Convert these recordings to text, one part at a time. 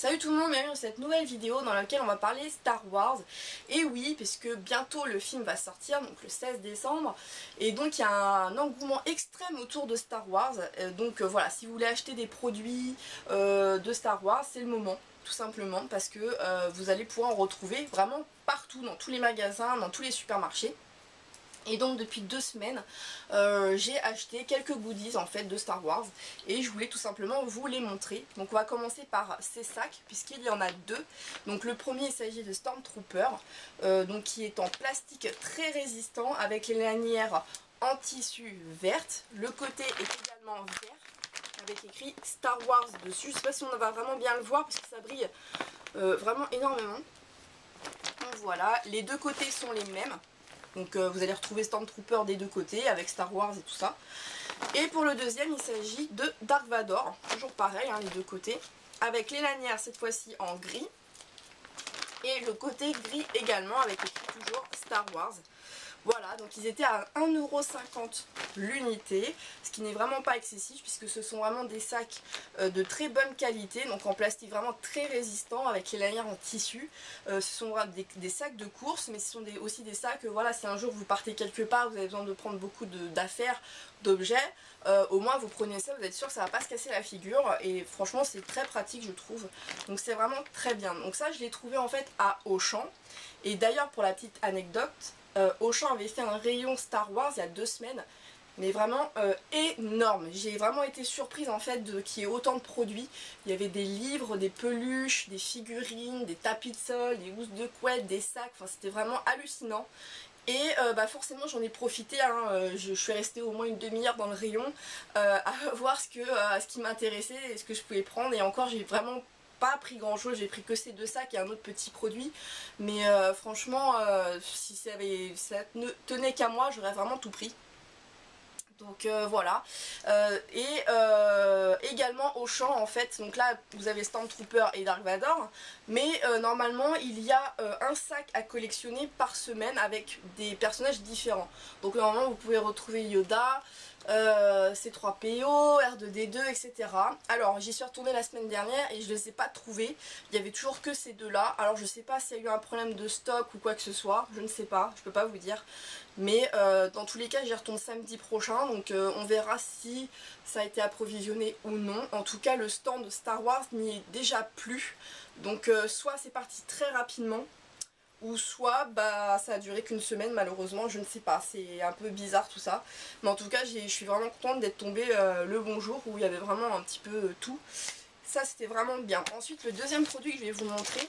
Salut tout le monde, bienvenue dans cette nouvelle vidéo dans laquelle on va parler Star Wars. Et oui, puisque bientôt le film va sortir, donc le 16 décembre. Et donc il y a un engouement extrême autour de Star Wars. Voilà, si vous voulez acheter des produits de Star Wars, c'est le moment. Tout simplement parce que vous allez pouvoir en retrouver vraiment partout, dans tous les magasins, dans tous les supermarchés. Et donc depuis 2 semaines, j'ai acheté quelques goodies en fait de Star Wars et je voulais tout simplement vous les montrer. Donc on va commencer par ces sacs puisqu'il y en a 2. Donc le premier, il s'agit de Stormtrooper, qui est en plastique très résistant avec les lanières en tissu verte. Le côté est également vert avec écrit Star Wars dessus. Je sais pas si on va vraiment bien le voir parce que ça brille vraiment énormément. Donc voilà, les deux côtés sont les mêmes. Donc vous allez retrouver Stormtrooper des deux côtés avec Star Wars et tout ça. Et pour le deuxième, il s'agit de Dark Vador, toujours pareil, hein, les deux côtés, avec les lanières cette fois-ci en gris. Et le côté gris également avec écrit toujours Star Wars. Voilà, donc ils étaient à 1,50 € l'unité, ce qui n'est vraiment pas excessif puisque ce sont vraiment des sacs de très bonne qualité, donc en plastique vraiment très résistant avec les lanières en tissu. Ce sont vraiment des sacs de course, mais ce sont aussi des sacs, voilà, si un jour vous partez quelque part, vous avez besoin de prendre beaucoup d'affaires, d'objets, au moins vous prenez ça, vous êtes sûr que ça va pas se casser la figure et franchement c'est très pratique je trouve, donc c'est vraiment très bien. Donc ça je l'ai trouvé en fait à Auchan, et d'ailleurs pour la petite anecdote, Auchan avait fait un rayon Star Wars il y a 2 semaines, mais vraiment énorme. J'ai vraiment été surprise en fait qu'il y ait autant de produits. Il y avait des livres, des peluches, des figurines, des tapis de sol, des housses de couette, des sacs, enfin c'était vraiment hallucinant. Et forcément j'en ai profité, hein, je suis restée au moins une demi-heure dans le rayon à voir ce qui m'intéressait et ce que je pouvais prendre, et encore j'ai vraiment pas pris grand chose, j'ai pris que ces 2 sacs et un autre petit produit, mais franchement si ça ne tenait qu'à moi j'aurais vraiment tout pris. Donc voilà, également Auchan en fait, donc là vous avez Stormtrooper et Dark Vador, mais normalement il y a un sac à collectionner par semaine avec des personnages différents. Donc normalement vous pouvez retrouver Yoda, C3PO, R2D2, etc. Alors j'y suis retournée la semaine dernière et je ne les ai pas trouvés, il y avait toujours que ces 2 là. Alors je sais pas s'il y a eu un problème de stock ou quoi que ce soit, je ne sais pas, je peux pas vous dire. Mais dans tous les cas j'y retourne samedi prochain, donc on verra si ça a été approvisionné ou non. En tout cas le stand Star Wars n'y est déjà plus, donc soit c'est parti très rapidement, ou soit ça a duré qu'une semaine malheureusement, je ne sais pas, c'est un peu bizarre tout ça. Mais en tout cas je suis vraiment contente d'être tombée le bon jour où il y avait vraiment un petit peu tout. Ça c'était vraiment bien. Ensuite le deuxième produit que je vais vous montrer,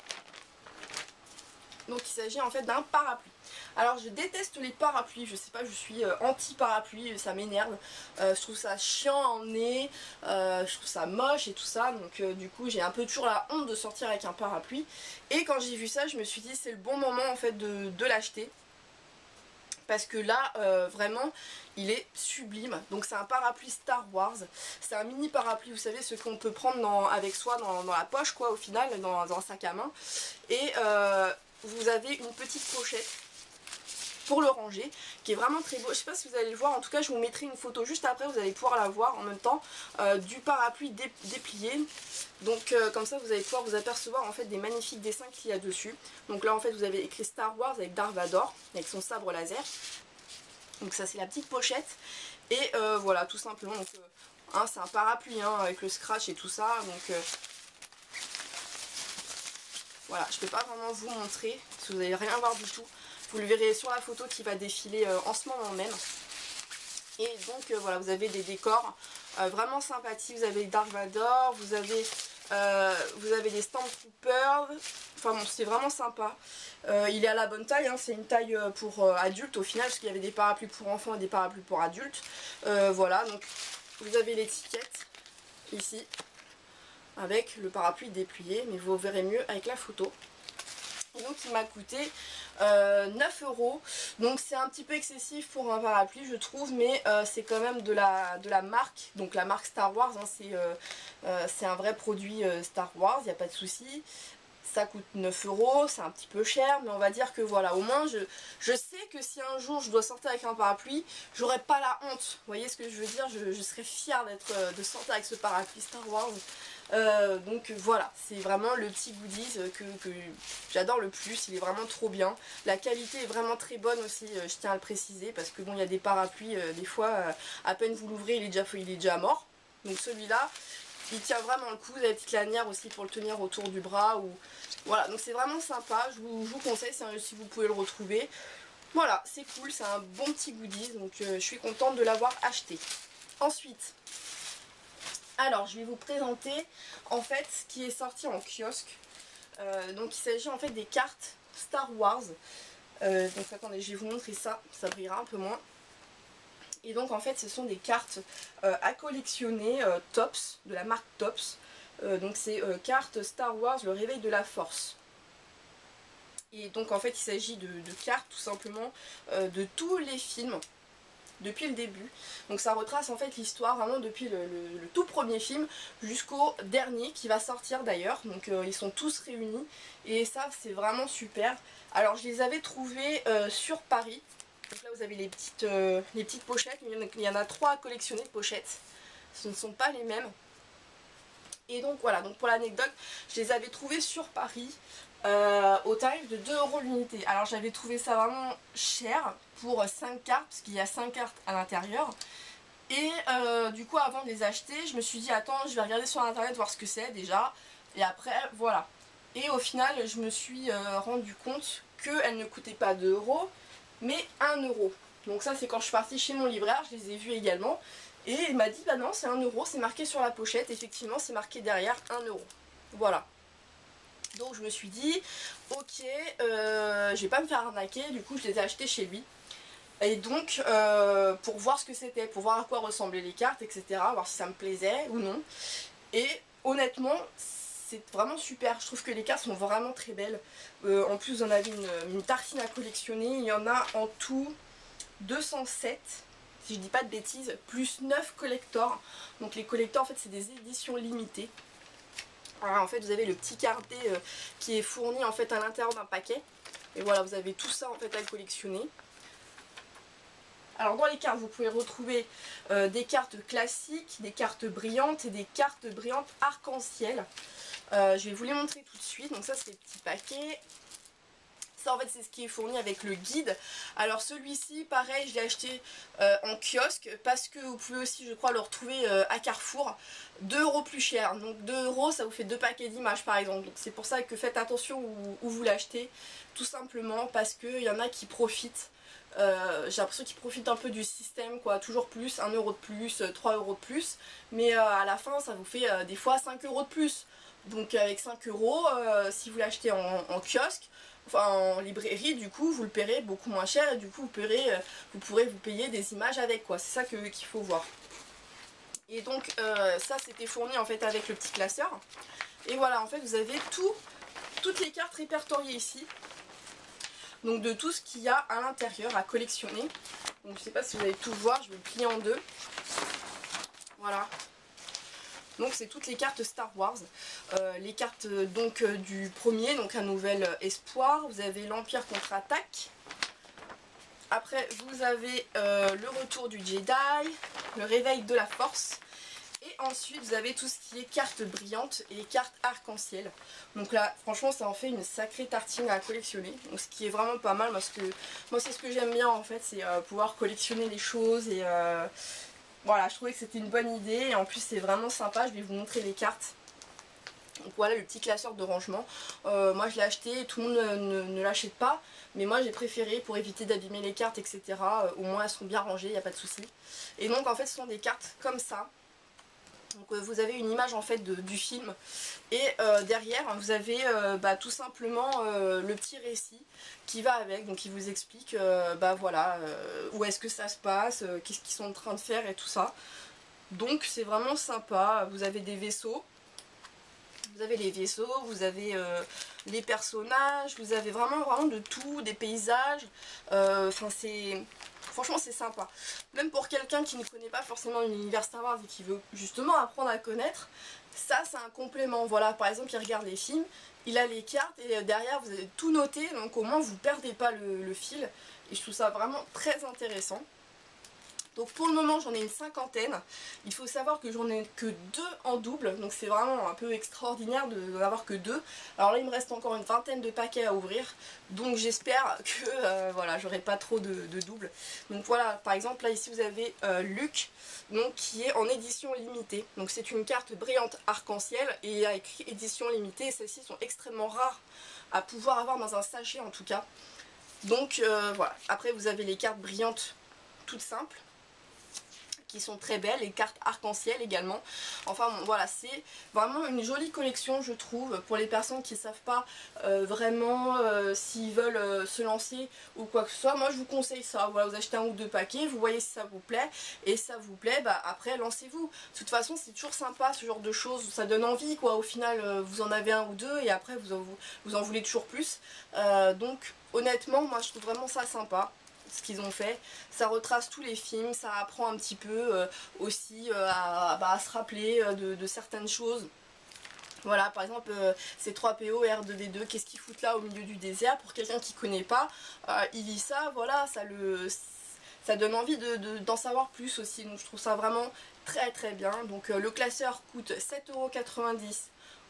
donc il s'agit en fait d'un parapluie. Alors je déteste les parapluies, je sais pas, je suis anti parapluie, ça m'énerve, je trouve ça chiant à emmener, je trouve ça moche et tout ça, donc du coup j'ai un peu toujours la honte de sortir avec un parapluie. Et quand j'ai vu ça je me suis dit c'est le bon moment en fait de l'acheter, parce que là vraiment il est sublime. Donc c'est un parapluie Star Wars, c'est un mini parapluie, vous savez ce qu'on peut prendre avec soi dans la poche quoi, au final dans un sac à main. Et vous avez une petite pochette pour le ranger qui est vraiment très beau. Je sais pas si vous allez le voir, en tout cas je vous mettrai une photo juste après, vous allez pouvoir la voir en même temps, du parapluie déplié. Donc comme ça vous allez pouvoir vous apercevoir en fait des magnifiques dessins qu'il y a dessus. Donc là en fait vous avez écrit Star Wars avec Dark Vador avec son sabre laser. Donc ça c'est la petite pochette. Et voilà tout simplement, donc c'est un parapluie avec le scratch et tout ça. Donc voilà, je peux pas vraiment vous montrer parce que vous n'allez rien voir du tout. Vous le verrez sur la photo qui va défiler en ce moment même. Et donc voilà, vous avez des décors vraiment sympathiques. Vous avez Dark Vador, vous avez des Stormtroopers. Enfin bon, c'est vraiment sympa. Il est à la bonne taille, hein, c'est une taille pour adultes au final, parce qu'il y avait des parapluies pour enfants et des parapluies pour adultes. Voilà, donc vous avez l'étiquette ici avec le parapluie déplié, mais vous verrez mieux avec la photo. Et donc il m'a coûté 9 €, donc c'est un petit peu excessif pour un parapluie je trouve, mais c'est quand même de la marque, donc la marque Star Wars, hein, c'est un vrai produit Star Wars, il n'y a pas de souci. Ça coûte 9 €, c'est un petit peu cher, mais on va dire que voilà, au moins je sais que si un jour je dois sortir avec un parapluie, j'aurai pas la honte, vous voyez ce que je veux dire, je serais fière de sortir avec ce parapluie Star Wars. Donc voilà, c'est vraiment le petit goodies que j'adore le plus, il est vraiment trop bien. La qualité est vraiment très bonne aussi, je tiens à le préciser, parce que bon, il y a des parapluies, des fois, à peine vous l'ouvrez, il est déjà mort. Donc celui-là, il tient vraiment le coup, vous avez une petite lanière aussi pour le tenir autour du bras. Ou... Voilà, donc c'est vraiment sympa, je vous conseille si vous pouvez le retrouver. Voilà, c'est cool, c'est un bon petit goodies, donc je suis contente de l'avoir acheté. Ensuite, alors je vais vous présenter en fait ce qui est sorti en kiosque. Donc il s'agit en fait des cartes Star Wars. Donc attendez, je vais vous montrer ça, ça brillera un peu moins. Et donc en fait ce sont des cartes à collectionner Topps, de la marque Topps. Donc c'est cartes Star Wars, le réveil de la force. Et donc en fait il s'agit de cartes tout simplement de tous les films depuis le début. Donc ça retrace en fait l'histoire vraiment depuis le tout premier film jusqu'au dernier qui va sortir d'ailleurs. Donc ils sont tous réunis et ça c'est vraiment super. Alors je les avais trouvés sur Paris. Donc là vous avez les petites pochettes, il y en a 3 à collectionner de pochettes, ce ne sont pas les mêmes. Et donc voilà, donc pour l'anecdote, je les avais trouvés sur Paris au tarif de 2 € l'unité. Alors j'avais trouvé ça vraiment cher pour 5 cartes, parce qu'il y a 5 cartes à l'intérieur. Et du coup avant de les acheter, je me suis dit attends, je vais regarder sur internet voir ce que c'est déjà. Et après voilà. Et au final je me suis rendu compte qu'elles ne coûtaient pas 2 €, mais 1 €. Donc ça c'est quand je suis partie chez mon libraire, je les ai vus également. Et il m'a dit bah non c'est 1 €, c'est marqué sur la pochette, effectivement c'est marqué derrière 1 €. Voilà. Donc je me suis dit ok, je vais pas me faire arnaquer, du coup je les ai achetés chez lui. Et donc pour voir ce que c'était, pour voir à quoi ressemblaient les cartes, etc. Voir si ça me plaisait ou non. Et honnêtement c'est vraiment super, je trouve que les cartes sont vraiment très belles. En plus on avait une tartine à collectionner, il y en a en tout 207, si je dis pas de bêtises, plus 9 collectors. Donc les collectors en fait c'est des éditions limitées. Alors, en fait vous avez le petit carnet qui est fourni en fait à l'intérieur d'un paquet. Et voilà, vous avez tout ça en fait à collectionner. Alors dans les cartes vous pouvez retrouver des cartes classiques, des cartes brillantes et des cartes brillantes arc-en-ciel. Je vais vous les montrer tout de suite. Donc ça c'est les petits paquets. Ça en fait c'est ce qui est fourni avec le guide. Alors celui-ci pareil je l'ai acheté en kiosque parce que vous pouvez aussi je crois le retrouver à Carrefour 2 € plus cher. Donc 2 € ça vous fait 2 paquets d'images par exemple. Donc c'est pour ça que faites attention où vous l'achetez. Tout simplement parce qu'il y en a qui profitent. J'ai l'impression qu'ils profitent un peu du système quoi, toujours plus, 1 € de plus, 3 € de plus, mais à la fin ça vous fait des fois 5 € de plus. Donc avec 5 €, si vous l'achetez en kiosque, enfin en librairie, du coup vous le paierez beaucoup moins cher et du coup vous pourrez vous payer des images avec quoi, c'est ça qu'il faut voir. Et donc ça c'était fourni en fait avec le petit classeur. Et voilà en fait vous avez toutes les cartes répertoriées ici. Donc de tout ce qu'il y a à l'intérieur à collectionner. Donc je sais pas si vous allez tout voir, je vais le plier en deux. Voilà. Donc c'est toutes les cartes Star Wars. Les cartes donc du premier, donc un nouvel espoir. Vous avez l'Empire contre-attaque. Après vous avez le retour du Jedi, le réveil de la force. Et ensuite vous avez tout ce qui est cartes brillantes et cartes arc-en-ciel. Donc là franchement ça en fait une sacrée tartine à collectionner. Donc ce qui est vraiment pas mal parce que moi c'est ce que j'aime bien en fait, c'est pouvoir collectionner les choses. Et voilà, je trouvais que c'était une bonne idée. Et en plus c'est vraiment sympa, je vais vous montrer les cartes. Donc voilà le petit classeur de rangement. Moi je l'ai acheté, tout le monde ne l'achète pas. Mais moi j'ai préféré pour éviter d'abîmer les cartes etc. Au moins elles sont bien rangées, il n'y a pas de souci. Et donc en fait ce sont des cartes comme ça. Donc vous avez une image en fait du film et derrière vous avez tout simplement le petit récit qui va avec, donc il vous explique voilà où est-ce que ça se passe, qu'est-ce qu'ils sont en train de faire et tout ça. Donc c'est vraiment sympa, vous avez des vaisseaux, vous avez les vaisseaux, vous avez les personnages, vous avez vraiment de tout, des paysages, enfin c'est... Franchement c'est sympa. Même pour quelqu'un qui ne connaît pas forcément l'univers Star Wars et qui veut justement apprendre à connaître, ça c'est un complément. Voilà, par exemple il regarde les films, il a les cartes et derrière vous avez tout noté, donc au moins vous ne perdez pas le fil. Et je trouve ça vraiment très intéressant. Donc pour le moment j'en ai une cinquantaine. Il faut savoir que j'en ai que 2 en double, donc c'est vraiment un peu extraordinaire de n'en avoir que 2. Alors là il me reste encore une vingtaine de paquets à ouvrir, donc j'espère que voilà, j'aurai pas trop de doubles. Donc voilà, par exemple là ici vous avez Luc, donc qui est en édition limitée. Donc c'est une carte brillante arc-en-ciel et il y a écrit édition limitée. Celles-ci sont extrêmement rares à pouvoir avoir dans un sachet en tout cas. Donc voilà, après vous avez les cartes brillantes toutes simples qui sont très belles, les cartes arc-en-ciel également. Enfin bon, voilà, c'est vraiment une jolie collection je trouve pour les personnes qui ne savent pas vraiment s'ils veulent se lancer ou quoi que ce soit. Moi je vous conseille ça, voilà, vous achetez 1 ou 2 paquets, vous voyez si ça vous plaît, et si ça vous plaît, bah après lancez-vous. De toute façon c'est toujours sympa ce genre de choses, ça donne envie quoi, au final vous en avez 1 ou 2 et après vous en voulez toujours plus. Donc honnêtement moi je trouve vraiment ça sympa ce qu'ils ont fait. Ça retrace tous les films, ça apprend un petit peu aussi à se rappeler de certaines choses. Voilà, par exemple, C3PO et R2D2, qu'est-ce qu'ils foutent là au milieu du désert? Pour quelqu'un qui connaît pas, il lit ça, voilà, ça donne envie d'en savoir plus aussi. Donc je trouve ça vraiment très très bien. Donc le classeur coûte 7,90 €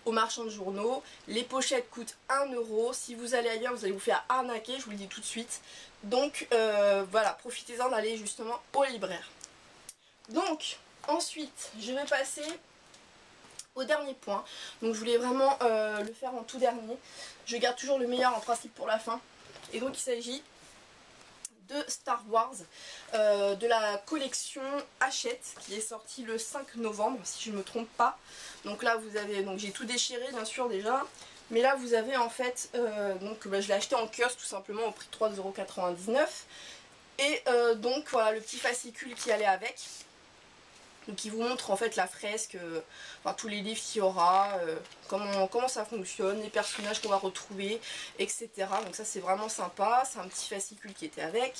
aux marchands de journaux. Les pochettes coûtent 1 €. Si vous allez ailleurs, vous allez vous faire arnaquer, je vous le dis tout de suite. Donc voilà, profitez-en d'aller justement au libraire. Donc ensuite, je vais passer au dernier point. Donc je voulais vraiment le faire en tout dernier. Je garde toujours le meilleur en principe pour la fin. Et donc il s'agit de Star Wars, de la collection Hachette qui est sortie le 5 novembre si je ne me trompe pas. Donc là vous avez, donc j'ai tout déchiré bien sûr déjà, mais là vous avez en fait, donc je l'ai acheté en kiosque tout simplement au prix de 3,99 €. Et donc voilà le petit fascicule qui allait avec. Donc il vous montre en fait la fresque, enfin, tous les livres qu'il y aura, comment ça fonctionne, les personnages qu'on va retrouver, etc. Donc ça c'est vraiment sympa, c'est un petit fascicule qui était avec.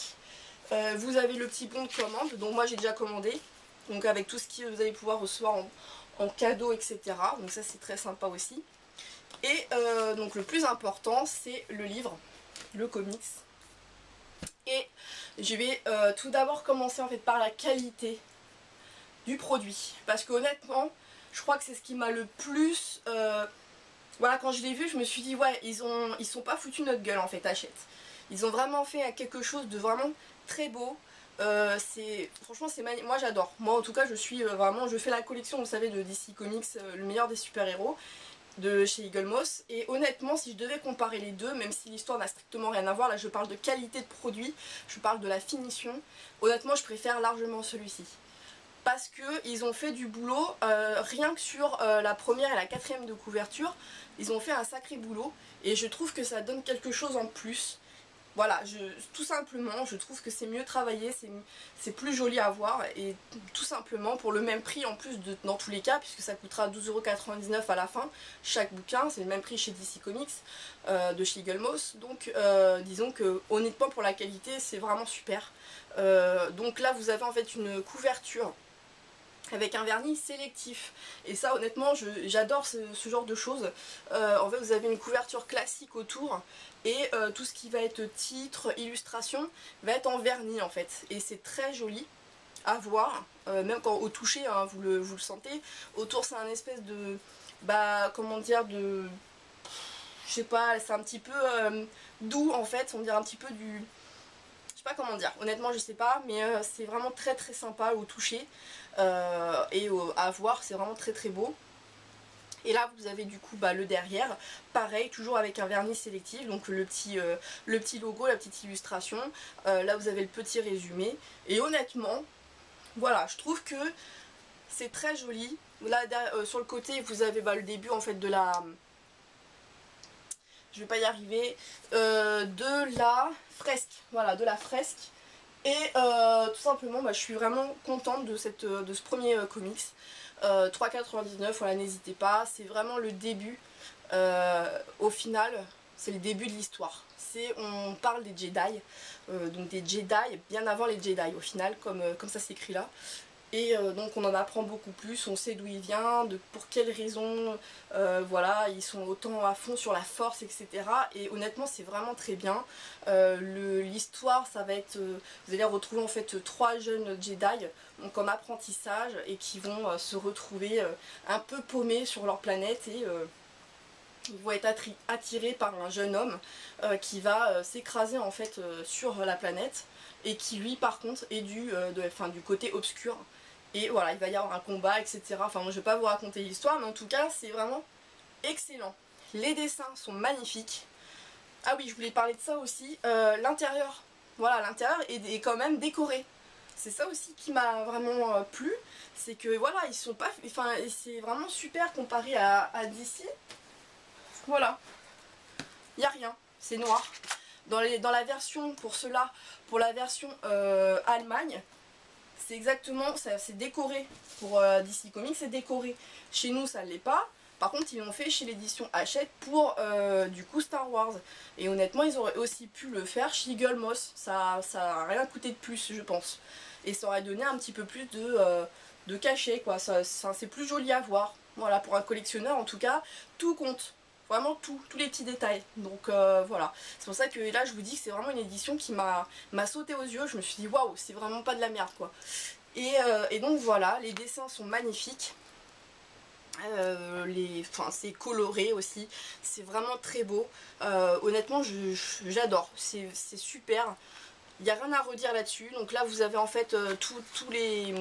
Vous avez le petit bon de commande, donc moi j'ai déjà commandé, donc avec tout ce que vous allez pouvoir recevoir en cadeau, etc. Donc ça c'est très sympa aussi. Et donc le plus important c'est le livre, le comics. Et je vais tout d'abord commencer en fait par la qualité du produit, parce que honnêtement je crois que c'est ce qui m'a le plus voilà, quand je l'ai vu je me suis dit ouais, ils sont pas foutus notre gueule en fait, Hachette. Ils ont vraiment fait quelque chose de vraiment très beau. Franchement c'est magnifique, moi j'adore. Moi en tout cas je suis vraiment, je fais la collection vous savez de DC Comics, le meilleur des super-héros de chez Eagle Moss, et honnêtement si je devais comparer les deux, même si l'histoire n'a strictement rien à voir, là je parle de qualité de produit, je parle de la finition, honnêtement je préfère largement celui-ci. Parce qu'ils ont fait du boulot, rien que sur la première et la quatrième de couverture, ils ont fait un sacré boulot et je trouve que ça donne quelque chose en plus. Voilà, tout simplement, je trouve que c'est mieux travaillé, c'est plus joli à voir et tout simplement pour le même prix en plus dans tous les cas, puisque ça coûtera 12,99 € à la fin, chaque bouquin, c'est le même prix chez DC Comics, de chez Eagle Moss, donc disons que honnêtement pour la qualité c'est vraiment super. Donc là vous avez en fait une couverture avec un vernis sélectif, et ça honnêtement j'adore ce genre de choses. En fait vous avez une couverture classique autour et tout ce qui va être titre, illustration va être en vernis en fait, et c'est très joli à voir, même quand au toucher hein, vous le sentez. Autour c'est un espèce de, comment dire, je sais pas, c'est un petit peu doux en fait, on dirait un petit peu du, je sais pas comment dire, honnêtement je sais pas, mais c'est vraiment très très sympa au toucher et à voir, c'est vraiment très très beau. Et là vous avez du coup le derrière, pareil, toujours avec un vernis sélectif, donc le petit logo, la petite illustration, là vous avez le petit résumé, et honnêtement, voilà, je trouve que c'est très joli. Là sur le côté vous avez le début en fait de la, je vais pas y arriver, de la fresque, voilà, de la fresque. Et tout simplement je suis vraiment contente de ce premier comics. 3,99 €, voilà, n'hésitez pas, c'est vraiment le début, au final c'est le début de l'histoire. On parle des Jedi, donc des Jedi bien avant les Jedi au final, comme ça s'écrit là. Et donc on en apprend beaucoup plus, on sait d'où il vient, pour quelles raisons, voilà, ils sont autant à fond sur la force, etc. Et honnêtement c'est vraiment très bien. L'histoire, ça va être, vous allez retrouver en fait 3 jeunes Jedi, donc en apprentissage, et qui vont se retrouver un peu paumés sur leur planète, et ils vont être attirés par un jeune homme qui va s'écraser en fait sur la planète, et qui lui par contre est du côté obscur. Et voilà, il va y avoir un combat, etc. Enfin, moi je vais pas vous raconter l'histoire, mais en tout cas, c'est vraiment excellent. Les dessins sont magnifiques. Ah oui, je voulais parler de ça aussi. L'intérieur, voilà, l'intérieur est quand même décoré. C'est ça aussi qui m'a vraiment plu. C'est que voilà, ils sont pas. Enfin, c'est vraiment super comparé à DC. Voilà, il n'y a rien, c'est noir. Dans la version, pour la version Allemagne, c'est exactement, c'est décoré. Pour DC Comics, c'est décoré. Chez nous, ça ne l'est pas. Par contre, ils l'ont fait chez l'édition Hachette pour du coup Star Wars. Et honnêtement, ils auraient aussi pu le faire chez Eagle Moss. Ça n'a rien coûté de plus, je pense. Et ça aurait donné un petit peu plus de cachet, quoi. C'est plus joli à voir. Voilà, pour un collectionneur, en tout cas, tout compte. Vraiment tout, tous les petits détails. Donc voilà. C'est pour ça que là, je vous dis que c'est vraiment une édition qui m'a sauté aux yeux. Je me suis dit, waouh, c'est vraiment pas de la merde, quoi. Et donc voilà, les dessins sont magnifiques. C'est coloré aussi, c'est vraiment très beau. Honnêtement, j'adore, c'est super. Il n'y a rien à redire là-dessus. Donc là, vous avez en fait tous les...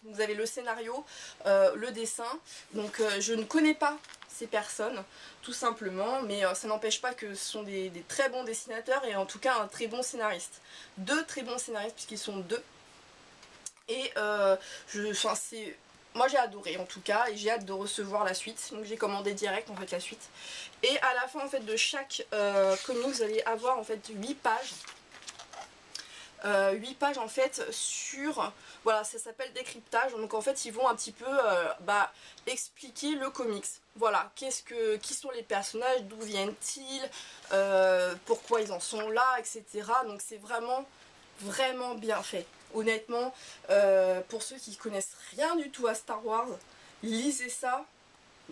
Vous avez le scénario, le dessin. Donc je ne connais pas ces personnes, tout simplement. Mais ça n'empêche pas que ce sont des très bons dessinateurs et en tout cas un très bon scénariste. 2 très bons scénaristes puisqu'ils sont 2. Et moi j'ai adoré en tout cas et j'ai hâte de recevoir la suite. Donc j'ai commandé direct en fait la suite. Et à la fin en fait de chaque comic, vous allez avoir en fait 8 pages. 8 pages en fait sur, voilà, ça s'appelle décryptage, donc en fait ils vont un petit peu expliquer le comics, voilà, qui sont les personnages, d'où viennent-ils, pourquoi ils en sont là, etc. Donc c'est vraiment bien fait, honnêtement. Pour ceux qui connaissent rien du tout à Star Wars, lisez ça.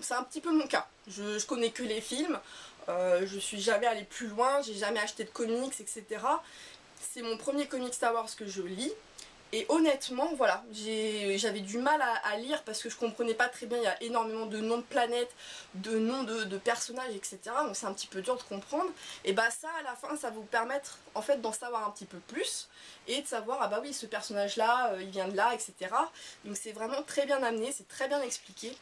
C'est un petit peu mon cas, je connais que les films, je suis jamais allée plus loin, j'ai jamais acheté de comics, etc. C'est mon premier comic Star Wars que je lis. Et honnêtement, voilà, j'avais du mal à lire parce que je comprenais pas très bien. Il y a énormément de noms de planètes, de noms de personnages, etc. Donc c'est un petit peu dur de comprendre. Et bah ça, à la fin, ça va vous permettre en fait d'en savoir un petit peu plus. Et de savoir, ah bah oui, ce personnage-là, il vient de là, etc. Donc c'est vraiment très bien amené, c'est très bien expliqué.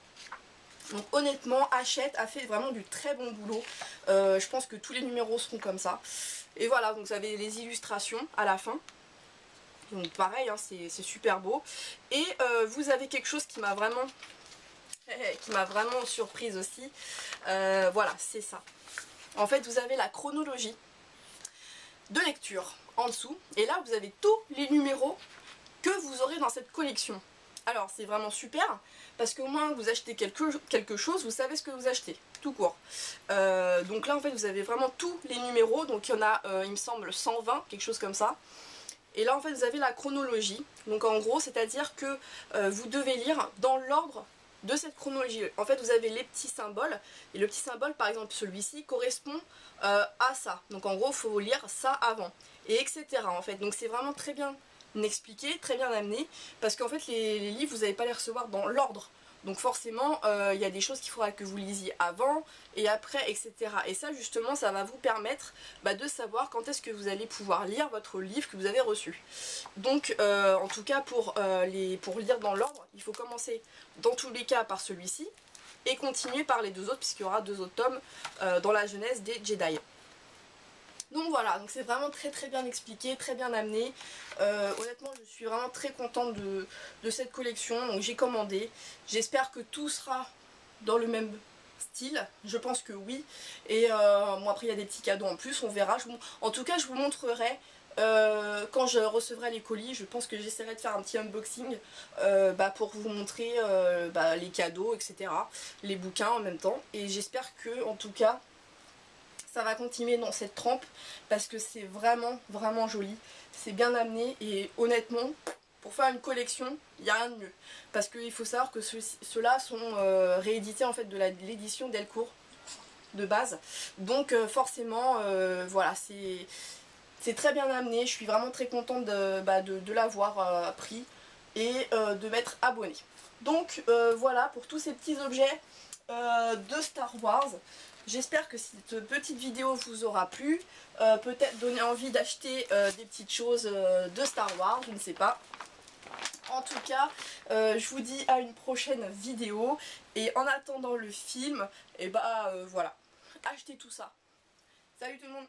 Donc honnêtement, Hachette a fait vraiment du très bon boulot. Je pense que tous les numéros seront comme ça. Et voilà, donc vous avez les illustrations à la fin. Donc pareil, hein, c'est super beau. Et vous avez quelque chose qui m'a vraiment surprise aussi. Voilà, c'est ça. En fait, vous avez la chronologie de lecture en dessous. Et là, vous avez tous les numéros que vous aurez dans cette collection. Alors, c'est vraiment super, parce qu'au moins, vous achetez quelque chose, vous savez ce que vous achetez, tout court. Donc là, en fait, vous avez vraiment tous les numéros, donc il y en a, il me semble, 120, quelque chose comme ça. Et là, en fait, vous avez la chronologie. Donc en gros, c'est-à-dire que vous devez lire dans l'ordre de cette chronologie. En fait, vous avez les petits symboles, et le petit symbole, par exemple, celui-ci, correspond à ça. Donc en gros, il faut lire ça avant, et etc. en fait. Donc c'est vraiment très bien expliqué, très bien amené, parce qu'en fait les livres vous n'allez pas les recevoir dans l'ordre, donc forcément il y a des choses qu'il faudra que vous lisiez avant et après, etc. Et ça justement, ça va vous permettre de savoir quand est-ce que vous allez pouvoir lire votre livre que vous avez reçu. Donc en tout cas pour lire dans l'ordre, il faut commencer dans tous les cas par celui-ci et continuer par les 2 autres, puisqu'il y aura 2 autres tomes dans la jeunesse des Jedi. Donc voilà, donc c'est vraiment très bien expliqué, très bien amené. Honnêtement, je suis vraiment très contente de cette collection. Donc j'ai commandé. J'espère que tout sera dans le même style. Je pense que oui. Et bon, après il y a des petits cadeaux en plus, on verra. En tout cas, je vous montrerai quand je recevrai les colis. Je pense que j'essaierai de faire un petit unboxing pour vous montrer les cadeaux, etc. Les bouquins en même temps. Et j'espère que, en tout cas, ça va continuer dans cette trempe parce que c'est vraiment joli, c'est bien amené et honnêtement Pour faire une collection, il n'y a rien de mieux. Parce qu'il faut savoir que ceux-là sont réédités en fait de l'édition Delcourt de base. Donc forcément, voilà, c'est très bien amené. Je suis vraiment très contente de l'avoir pris et de m'être abonnée. Donc voilà pour tous ces petits objets de Star Wars. J'espère que cette petite vidéo vous aura plu, peut-être donner envie d'acheter des petites choses de Star Wars, je ne sais pas. En tout cas, je vous dis à une prochaine vidéo, et en attendant le film, et voilà, achetez tout ça. Salut tout le monde!